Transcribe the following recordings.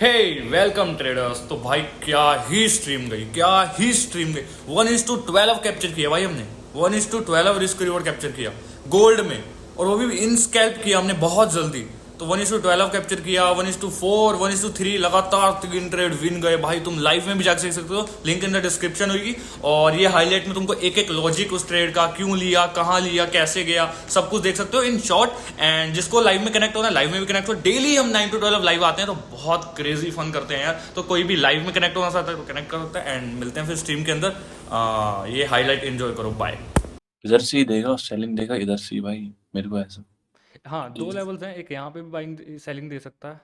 हे welcome traders. तो भाई क्या ही स्ट्रीम गई 1:12 कैप्चर किया भाई हमने। 1:12 रिस्क रिवॉर्ड कैप्चर किया गोल्ड में, और वो भी इन स्कैल्प किया हमने बहुत जल्दी। तो 1:12 कैप्चर किया, 1:4, 1:3 लगातार 3 ट्रेड विन गए भाई। तुम लाइव में भी जाकर देख सकते हो, लिंक इन द डिस्क्रिप्शन होगी। और ये हाईलाइट में तुमको एक एक लॉजिक उस ट्रेड का, क्यों लिया, कहाँ लिया, कैसे गया, सब कुछ देख सकते हो इन शॉर्ट। एंड जिसको लाइव में कनेक्ट होना है लाइव में भी कनेक्ट हो। डेली हम 9 to 12 लाइव आते हैं, तो बहुत क्रेजी फन करते हैं यार। तो कोई भी लाइव में कनेक्ट होना चाहता है तो कनेक्ट कर सकता है। एंड मिलते हैं फिर स्ट्रीम के अंदर। ये हाईलाइट एंजॉय करो, बाय। इधर से ही देगा, सेलिंग देगा इधर से ही भाई, मेरे को ऐसा हाँ, दो लेवल्स हैं, एक यहाँ पे भी बाइंग सेलिंग दे सकता है,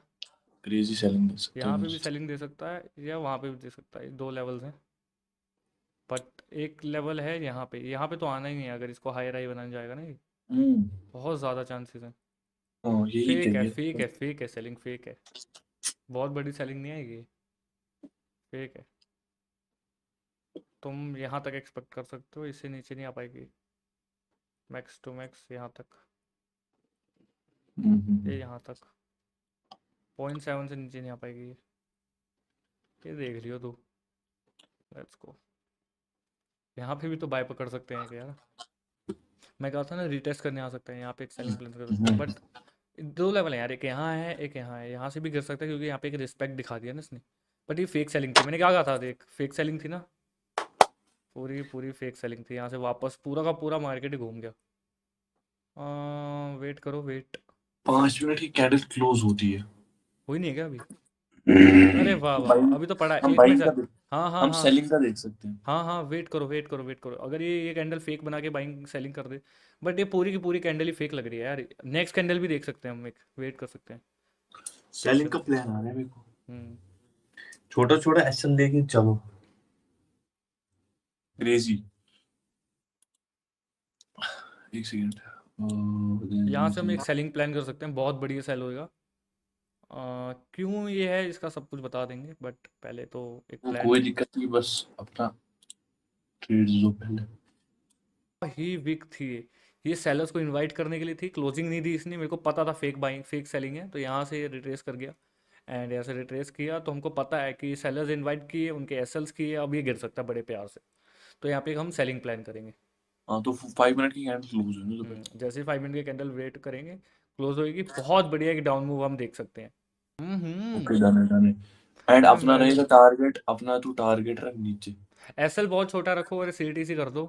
क्रेजी सेलिंग दे सकते यहाँ हैं पे भी मुझे। सेलिंग दे सकता है, या वहाँ पे भी दे सकता है। दो लेवल्स हैं, बट एक लेवल है यहाँ पे तो आना ही नहीं है अगर इसको हायर हाई बनाया जाएगा ना ये। हम्म। बहुत ज़्यादा चांसेस हैं। हाँ, यही फेक है, चाहिए फेक तो। है, फेक है, सेलिंग फेक है। बहुत बड़ी सेलिंग नहीं आएगी, फेक है। तुम यहाँ तक एक्सपेक्ट कर सकते हो, इससे नीचे नहीं आ पाएगी। मैक्स टू मैक्स यहाँ तक, ये यहाँ तक 0.7 से नीचे नहीं आ पाएगी ये देख लियो तू। Let's go. यहाँ पे भी तो बाय पकड़ सकते हैं क्या यार। मैं कहा था ना रीटेस्ट करने आ सकते हैं, यहाँ पे एक सेलिंग प्लान कर सकते हैं, बट दो लेवल है यार, एक यहाँ है एक यहाँ है। यहाँ से भी गिर सकता है क्योंकि यहाँ पे एक रिस्पेक्ट दिखा दिया ना इसने। बट ये फेक सेलिंग थी, मैंने क्या कहा था, देख फेक सेलिंग थी ना, पूरी पूरी फेक सेलिंग थी। यहाँ से वापस पूरा का पूरा मार्केट ही घूम गया। वेट करो, वेट। 5 मिनट की कैंडल क्लोज होती है। हुई नहीं है क्या अभी? अरे वाह वाह वाह, बाइंग, अभी तो पड़ा है, हम एक में बाइंग का चल। हाँ हाँ हम हाँ। सेलिंग का देख सकते हैं। हाँ हाँ, वेट करो वेट करो वेट करो, अगर ये कैंडल फेक बना के बाइंग सेलिंग कर दे। बट ये पूरी की पूरी कैंडल ही फेक लग रही है यार। नेक्स्ट कैंडल भी देख सकते हैं हम, एक वेट कर सकते हैं। सेलिंग चल। का प्लान आ रहा है मेरे को। हम्म। छोटा छोटा एसएल लेके चलो, क्रेजी। एक सेकंड। यहाँ से हम एक सेलिंग प्लान कर सकते हैं, बहुत बढ़िया सेल होएगा। क्यों ये है इसका सब कुछ बता देंगे, बट पहले तो एक प्लान। कोई दिक्कत नहीं, बस अपना ट्रेड लो पहले। ही वीक थी ये सेलर्स को इनवाइट करने के लिए थी, क्लोजिंग नहीं दी इसने। मेरे को पता था फेक बाइंग फेक सेलिंग है, तो यहाँ से ये रिट्रेस कर गया। एंड यहाँ से रिट्रेस किया तो हमको पता है कि सेलर्स इनवाइट किए, उनके एसएल्स किए, अब ये गिर सकता है बड़े प्यार से। तो यहाँ पे हम सेलिंग प्लान करेंगे। हाँ, तो 5 मिनट की कैंडल क्लोज हुई ना तो फिर। जैसे 5 मिनट के कैंडल वेट करेंगे, क्लोज होएगी, बहुत बढ़िया एक डाउन मूव हम देख सकते हैं। ओके, डन है डन है। एंड अपना मैं रहेगा टारगेट, अपना तू टारगेट रख नीचे। एसएल बहुत छोटा रखो और सीटीसी कर दो।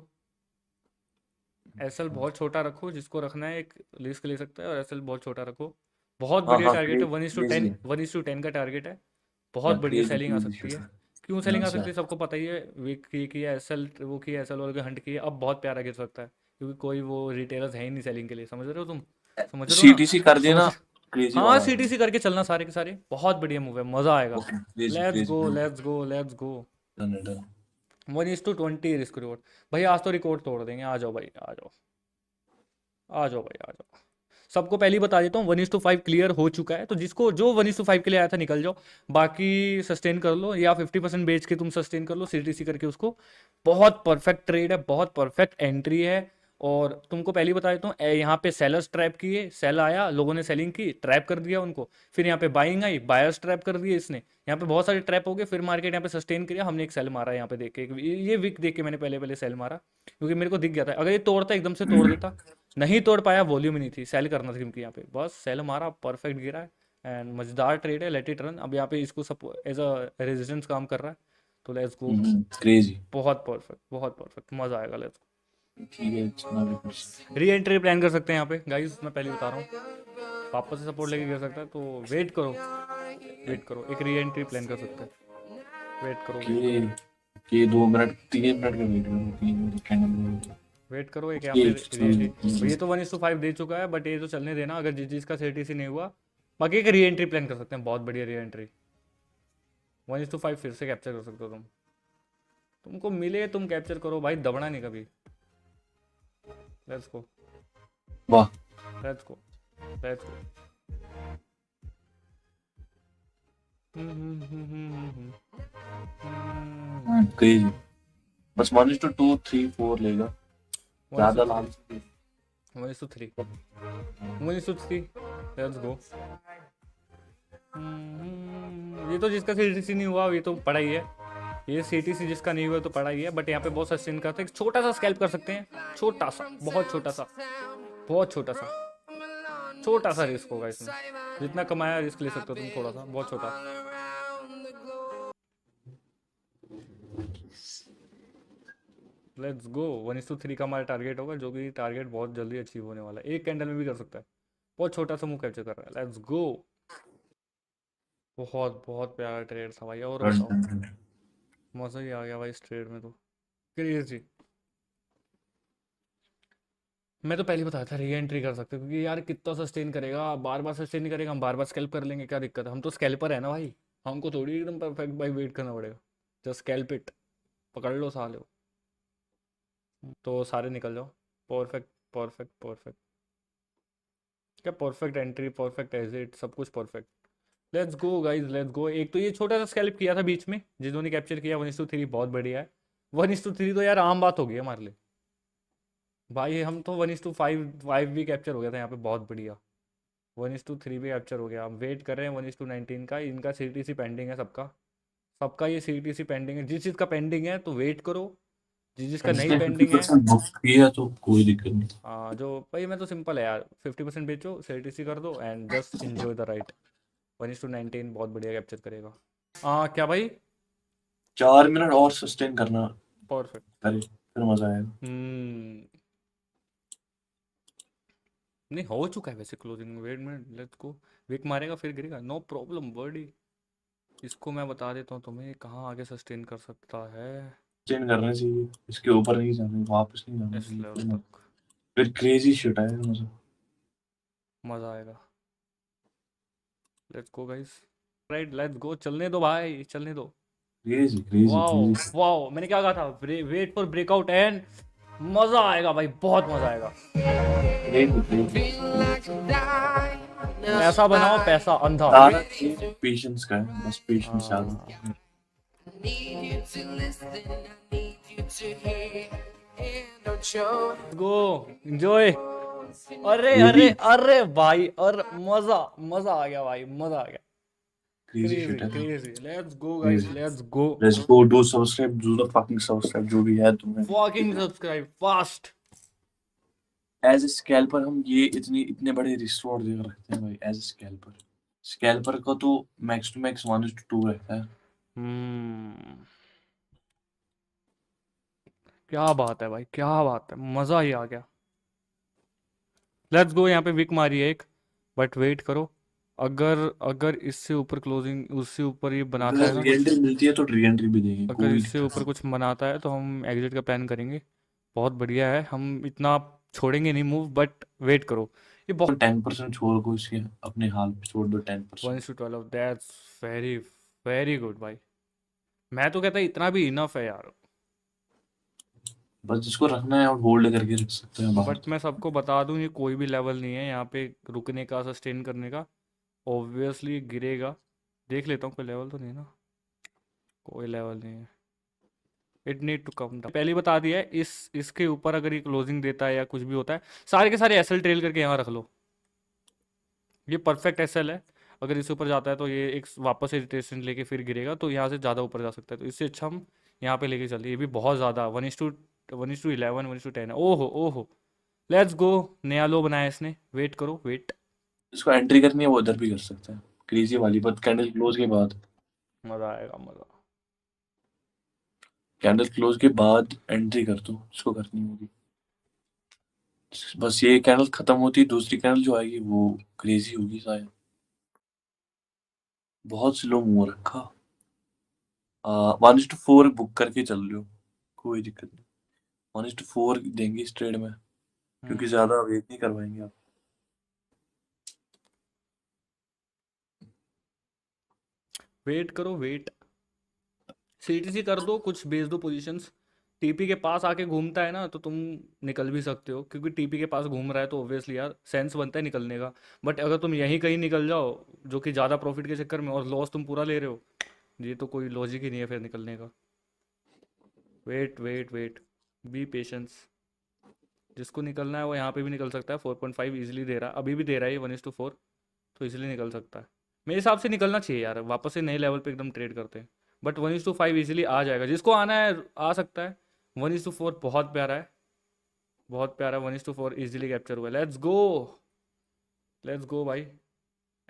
एसएल बहुत छोटा रखो, जिसको रखना है एक रिस्क ले सकता है, और एसएल बहुत छोटा रखो। बहुत हाँ बढ़िया हाँ, टारगेट है, one is to crazy ten है। 1:10 का टारगेट है। बहुत हाँ, बढ़िया क्रेजी सेलिंग आ क्रेजी सकती है। शट। क्यों यहाँ सेलिंग आ से सकती है सबको पता ही है। वीक की है एसएल, वो की एसएल वालों के हंट की है, अब बहुत प्यारा गिर सकता है क्योंकि कोई वो रिटेलर्स है ही नहीं सेलिंग के लिए। समझ रहे हो तुम? समझ रहे हो ना? सीटीसी कर समझ देना, क्रेजी हाँ, वाला आ जाएगा। सीटीसी करके चलना सारे के सारे, बहुत बढ़िया मूव है, मजा आएगा। Okay, crazy let's crazy go done. Let's go let's go. Done है डन। 1:20 risk reward. भाई आज तो रिकॉर्ड तोड़ देंगे, आ जाओ भाई आ जाओ। आ जाओ भाई आ जाओ। सबको पहले ही बता देता हूँ, 1:5 क्लियर हो चुका है, तो जिसको जो 1:5 के लिए आया था निकल जाओ। बाकी सस्टेन कर लो, या 50% बेच के तुम सस्टेन कर लो सीटीसी करके उसको। बहुत परफेक्ट ट्रेड है, बहुत परफेक्ट एंट्री है। और तुमको पहले ही बता देता हूँ, यहाँ पे सेलर्स ट्रैप किए, सेल आया, लोगों ने सेलिंग की, ट्रैप कर दिया उनको। फिर यहाँ पे बाइंग आई, बायर्स ट्रैप कर दिए इसने। यहाँ पे बहुत सारे ट्रैप हो गए, फिर मार्केट यहाँ पे सस्टेन किया, हमने एक सेल मारा यहाँ पे देख के। ये विक देख के मैंने पहले पहले सेल मारा, क्योंकि मेरे को दिख गया था अगर ये तोड़ता एकदम से तोड़ देता। नहीं तोड़ पाया, वॉल्यूम ही नहीं थी, सेल करना था क्योंकि यहाँ पे बस सेल मारा, परफेक्ट गिरा है। एंड मजेदार ट्रेड है, लेट इट रन। अब यहाँ पे इसको सब एज अ रेजिस्टेंस काम कर रहा है, तो लेट्स गो। क्रेजी। बहुत परफेक्ट, बहुत परफेक्ट, मजा आएगा, लेट्स ठीक है, इतना भी कुछ। गो। री एंट्री प्लान कर सकते हैं यहाँ पे गाइस, मैं पहले बता रहा हूँ। वापस से सपोर्ट लेके गिर सकता है, तो वेट करो, वेट करो, एक री एंट्री प्लान कर सकते हैं। वेट करो वेट के करो के 2 मिनट 3 मिनट का वेट करो, 3 मिनट कैंडल। वेट करो, एक यहाँ ओके पे री एंट्री। ये तो 1:5 दे चुका है, बट ये तो चलने देना अगर जिस जिसका सीटीसी नहीं हुआ। बाकी एक री एंट्री प्लान कर सकते हैं, बहुत बढ़िया री एंट्री। 1:5 फिर से कैप्चर कर सकते हो तुम। तुमको मिले तुम कैप्चर करो भाई, दबना नहीं कभी। लेट्स गो वाह, let's go let's go. Crazy. बस 1:2 3 4 लेगा, वन ज्यादा टू लाल। 1:3 1:3 let's go. ये तो जिसका सीटीसी नहीं हुआ ये तो पड़ा ही है, ये सीटीसी जिसका नहीं हुआ तो पड़ा ही है। बट यहाँ पे बहुत सस्टेन करते हैं, छोटा सा स्कैल्प कर सकते हैं, छोटा सा, बहुत छोटा सा, बहुत छोटा सा, छोटा सा रिस्क होगा इसमें, जितना कमाया रिस्क ले सकते हो तुम, थोड़ा सा, बहुत छोटा। लेट्स गो, 1:3 का हमारा टारगेट होगा, जो कि टारगेट बहुत जल्दी अचीव होने वाला है, एक कैंडल में भी कर सकता है। बहुत छोटा सा मुंह कैप्चर कर रहा है, लेट्स गो। बहुत बहुत प्यारा ट्रेड था भाई, और बताओ। मज़ा ही आ गया भाई इस ट्रेड में तो, क्रेजी। मैं तो पहले बताया था री एंट्री कर सकते हो, क्योंकि यार कितना सस्टेन करेगा, बार बार सस्टेन नहीं करेगा, हम बार बार स्कैल्प कर लेंगे, क्या दिक्कत है, हम तो स्कैल्पर है ना भाई, हमको थोड़ी एकदम परफेक्ट भाई वेट करना पड़ेगा। जस्ट स्कैल्प इट, पकड़ लो साले। तो सारे निकल जाओ, परफेक्ट परफेक्ट परफेक्ट, क्या परफेक्ट एंट्री, परफेक्ट एग्जिट, सब कुछ perfect. Let's go guys, let's go. एक तो ये छोटा सा स्कैल्प किया था बीच में, जिन्होंने कैप्चर किया 1:3, बहुत बढ़िया है। 1:3 तो यार आम बात हो गई है हमारे लिए भाई, हम तो 1:5 भी कैप्चर हो गया था यहाँ पे, बहुत बढ़िया। 1:3 भी कैप्चर हो गया, हम वेट कर रहे हैं 1:19 का। इनका सीटीसी पेंडिंग है सबका, सबका ये सीटीसी पेंडिंग है, जिस चीज़ का पेंडिंग है तो वेट करो, जिस जिसका नहीं जिसने पेंडिंग है। 50% बुक किया तो कोई दिक्कत नहीं। जो भाई मैं तो सिंपल है यार, 50% बेचो, सीटीसी कर दो and just enjoy the right. 1:19 बहुत बढ़िया कैप्चर करेगा। क्या भाई? 4 मिनट और सस्टेन करना परफेक्ट। करे फिर मजा आएगा। नहीं हो चुका है वैसे क्लोजिंग में, wait minute, let's go. Wick मारेगा फिर गिरेगा, नो प्रॉब्लम बर्डी। इसको मैं बता देता हूँ तुम्हें कहाँ आगे सस्टेन कर सकता है, सस्टेन करना चाहिए, इसके ऊपर नहीं जाना, वापस नहीं जाना इस लेवल चाहिए, तक। फिर क्रेजी शिट आएगा मजा। मज़ा आएगा। Let's go guys, right, let's go, चलने दो भाई, चलने दो। Crazy crazy wow, crazy wow, मैंने क्या कहा था, वेट फॉर ब्रेकआउट एंड मज़ा आएगा भाई, बहुत मज़ा आएगा। क्रेजी। पैसा बनाओ, पैसा अंधा। सारा पेशेंस का है, बस पेशेंस हाँ, ज्यादा। गो एंजॉय। अरे ये अरे भी अरे भाई, और मज़ा, मज़ा आ गया भाई, मज़ा आ गया। क्रेजी क्रेजी शिट है। Crazy, let's go guys, crazy. Let's go. Let's go, do subscribe, do the fucking subscribe, जो भी है फकिंग तुम्हें। Subscribe fast. As a scalper हम ये इतने बड़े रिस्टोर दे रखते हैं भाई, एज ए स्कैल्पर। स्कैल्पर का तो मैक्स टू मैक्स 1:2 रहता है। हम्म, क्या बात है भाई, क्या बात है, मज़ा ही आ गया। लेट्स गो, यहाँ पे विक मारी है एक, बट वेट करो। अगर अगर इससे ऊपर क्लोजिंग, उससे ऊपर ये बनाता अगर है ना री कुछ, एंट्री मिलती है तो री एंट्री भी देंगे, अगर कोई इससे दिक्कत ऊपर कुछ बनाता है तो हम एग्जिट का प्लान करेंगे। बहुत बढ़िया है, हम इतना छोड़ेंगे नहीं मूव, बट वेट करो। ये बहुत, नहीं। 10% छोड़ को इसके अपने हाल पे छोड़ दो, 10%। 1:12, दैट्स वेरी वेरी गुड भाई। मैं तो कहता इतना भी इनफ है यार। बस जिसको रखना है और होल्ड करके रख सकते हैं बाहर। बट मैं सबको बता दूं, ये कोई भी लेवल नहीं है यहाँ पे रुकने का, सस्टेन करने का। ऑब्वियसली गिरेगा, देख लेता हूँ, कोई लेवल तो नहीं है ना, कोई लेवल नहीं है। It need to come down, पहले ही बता दिया है, इसके ऊपर अगर ये क्लोजिंग देता है या कुछ भी होता है, सारे के सारे एसएल ट्रेल करके यहाँ रख लो। ये परफेक्ट एसएल है, अगर इससे ऊपर जाता है तो ये एक वापस से रिट्रेसमेंट लेके फिर गिरेगा, तो यहाँ से ज़्यादा ऊपर जा सकता है, तो इससे अच्छा हम यहाँ पे लेके चलिए। ये भी बहुत ज़्यादा 1:11, 1:10 है, ओहो ओहो। लेट्स गो, नया लो बनाया इसने, वेट करो, वेट। जिसको एंट्री करनी है वो इधर भी कर सकता है, क्रेजी वाली, बट कैंडल क्लोज के बाद। मज़ा आएगा, मज़ा। कैंडल क्लोज के बाद एंट्री कर दो जिसको करनी होगी। बस ये कैंडल खत्म होती है, दूसरी कैंडल जो आएगी वो क्रेजी होगी शायद। बहुत स्लो मूव रखा। 1:4 बुक करके चल रहे हो, कोई दिक्कत नहीं। 1:4 देंगे इस ट्रेड में, क्योंकि ज्यादा वेट नहीं करवाएंगे आप। वेट करो, वेट। सीटीसी कर दो, कुछ बेच दो पोजीशंस। टीपी के पास आके घूमता है ना तो तुम निकल भी सकते हो, क्योंकि टीपी के पास घूम रहा है तो ऑब्वियसली यार सेंस बनता है निकलने का। बट अगर तुम यहीं कहीं निकल जाओ, जो कि ज़्यादा प्रॉफिट के चक्कर में, और लॉस तुम पूरा ले रहे हो, ये तो कोई लॉजिक ही नहीं है फिर निकलने का। Wait wait wait, be patience. जिसको निकलना है वो यहाँ पे भी निकल सकता है, 4.5 इजीली दे रहा है, अभी भी दे रहा है ये 1:4, तो इजीली निकल सकता है। मेरे हिसाब से निकलना चाहिए यार, वापस से नए लेवल पे एकदम ट्रेड करते हैं। बट 1:5 इजीली आ जाएगा, जिसको आना है आ सकता है। 1:4 बहुत प्यारा है, बहुत प्यारा। 1:4 इजीली कैप्चर हुआ। लेट्स गो भाई।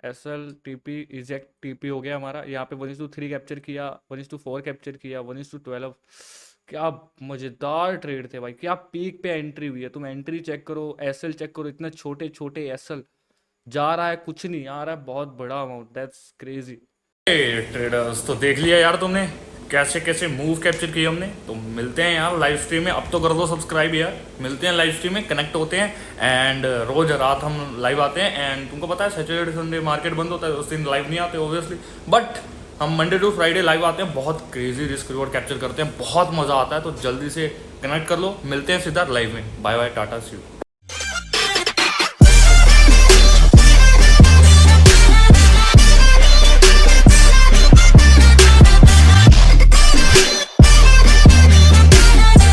एसएल टीपी इजेक्ट टीपी हो गया हमारा। यहाँ पे 1:3 कैप्चर किया, 1:4 कैप्चर किया, 1:12। क्या मज़ेदार ट्रेड थे भाई, क्या पीक पे एंट्री हुई है। तुम एंट्री चेक करो, एसएल चेक करो, इतने छोटे छोटे एसएल जा रहा है, कुछ नहीं आ रहा है, बहुत बड़ा अमाउंट। That's crazy. ट्रेडर्स तो देख लिया यार तुमने कैसे कैसे मूव कैप्चर किए हमने। तो मिलते हैं यार लाइव स्ट्रीम में, अब तो कर दो सब्सक्राइब यार। मिलते हैं लाइव स्ट्रीम में, कनेक्ट होते हैं। एंड रोज रात हम लाइव आते हैं। एंड तुमको पता है सैटरडे संडे मार्केट बंद होता है, उस दिन लाइव नहीं आते ऑब्वियसली, बट हम मंडे टू फ्राइडे लाइव आते हैं। बहुत क्रेजी रिस्क रिवॉर्ड कैप्चर करते हैं, बहुत मज़ा आता है। तो जल्दी से कनेक्ट कर लो, मिलते हैं सीधा लाइव में। Bye bye, tata see you.